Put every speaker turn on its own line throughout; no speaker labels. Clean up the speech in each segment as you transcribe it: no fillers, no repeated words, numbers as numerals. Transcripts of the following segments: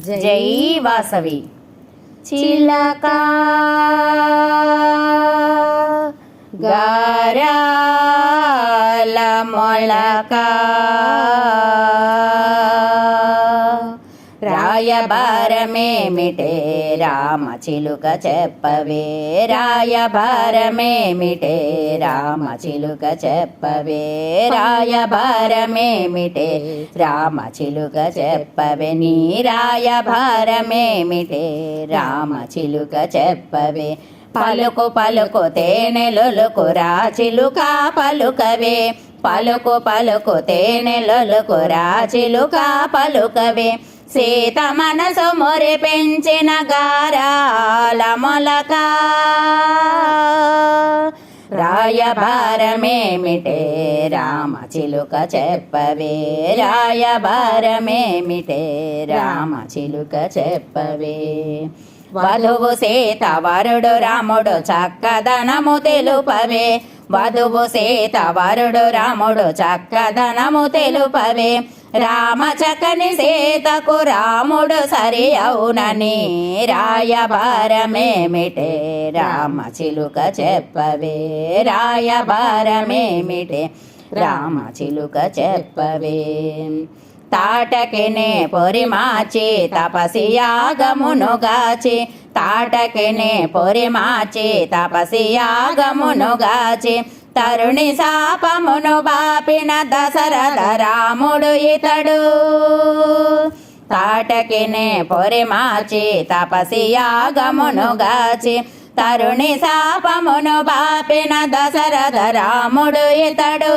జై వాసవి. చిలక గారాల మొలక రాయబారమేమిటే రామ చిలుక చెప్పవే, రాయబారమేమిటే రామ చిలుక చెప్పవే, రాయబారమేమిటే రామ చిలుక చెప్పవే, నీ రాయబారమేమిటే రామ చిలుక చెప్పవే. పలుకు పలుకు తేనెలొలుకు రా చిలుక పలుకవే, పలుకు పలుకు తేనెలొలుకు రా చిలుక పలుకవే, సీత మనసు మొరి పెంచిన గారాల మొలక రాయబారమేమిటే రామ చిలుక చెప్పవే, రాయబారమేమిటే రామ చిలుక చెప్పవే. వధువు సీత వరుడు రాముడు చక్కదనము తెలుపవే, వధువు సీత వరుడు రాముడు చక్కదనము తెలుపవే, రామ చక్కని సీతకు రాముడు సరి అవునని రాయబారమేమిటే రామ చిలుక చెప్పవే, రాయబారమేమిటే రామ చిలుక చెప్పవే. తాటకినే పొరిమాచి తపసియాగమునుగాచి, తాటకినే పొరిమాచి తపసియాగమునుగాచి, తరుణి శాపమును బాపిన దశరథ రాముడు ఇతడు, తాటకినే పొరిమాచి తపసియాగమునుగాచి, తరుణి శాపమును బాపిన దశరథ రాముడు ఇతడు,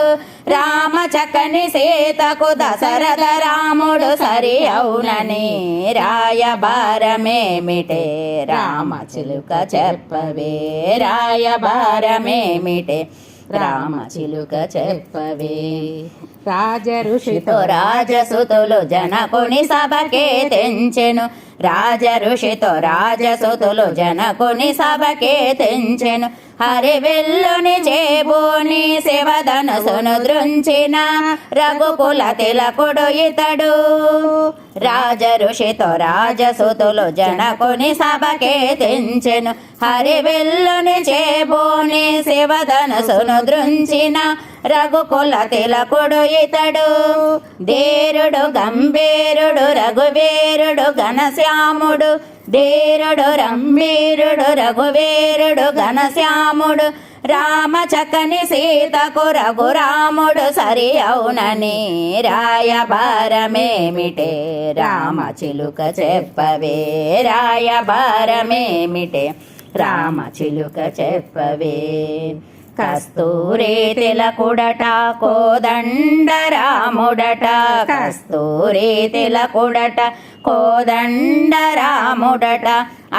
రామ చక్కని సీతకు దశరథ రాముడు సరి అవునని రాయబారమేమిటే రామ చిలుక చెప్పవే, రాయబారమేమిటే రామ చిలుక చెప్పవే. రాజ ఋషితో రాజసుతులు జనకుని సభకే తెంచెను, రాజ ఋషితో రాజసుతులు జనకుని సభకే తెంచెను, హరివిల్లుని చేబూని శివధనుసును దృంచిన రఘుకుల తిలకుడు ఇతడు, రాజ ఋషితో రాజసుతులు జనకుని సభకే తెంచెను, హరివిల్లుని చేబూని శివధనుసును దృంచిన రఘుకుల తిలకుడు ఇతడు, ధీరుడు గంభీరుడు రఘువీరుడు ఘనశ్యాముడు, ధీరుడు గంభీరుడు రఘువీరుడు ఘనశ్యాముడు, రామ చక్కని సీతకు రఘురాముడు సరి అవునని రాయబారమేమిటే రామ చిలుక చెప్పవే, రాయబారమేమిటే రామ చిలుక చెప్పవే. కస్తూరి తిలకుడట కోదండ రాముడట, కస్తూరి తిలకుడట కోదండ రాముడట,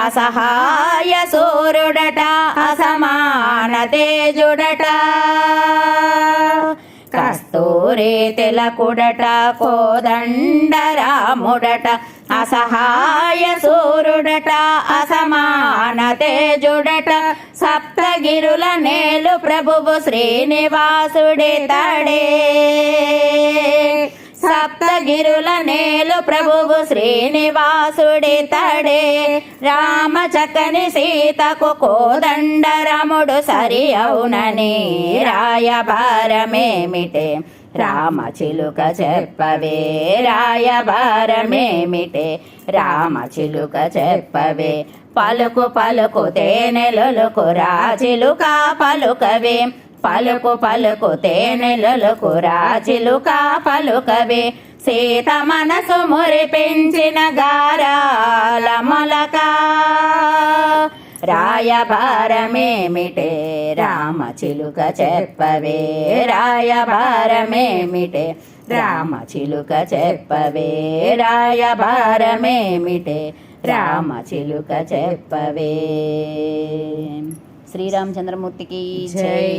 అసహాయ సూర్యుడట అసమాన తేజుడట, కస్తూరి తిలకుడట కోదండ రాముడట, అసహాయ సూర్యుడట అసమాన తేజుడట, సప్తగిరుల నేలు ప్రభువు శ్రీనివాసుడితడే, సప్తగిరుల నేలు ప్రభువు శ్రీనివాసుడితడే, రామ చక్కని సీతకు కోదండ రాముడు సరి అవునని రాయబారమేమిటే రామ చిలుక చెప్పవే, రాయబారమేమిటే రామ చిలుక చెప్పవే. పలుకు పలుకు తేనెలొలుకు రా చిలుక పలుకవే, పలుకు పలుకు తేనెలొలుకు రా చిలుక పలుకవే, సీత మనసు మురి పెంచిన గారాల మొలక రాయబారమేమిటే రామ చిలుక చెప్పవే, రాయబారమేమిటే రామ చిలుక చెప్పవే, రాయబారమేమిటే రామ చిలుక చెప్పవే. శ్రీరామచంద్రమూర్తికి జై.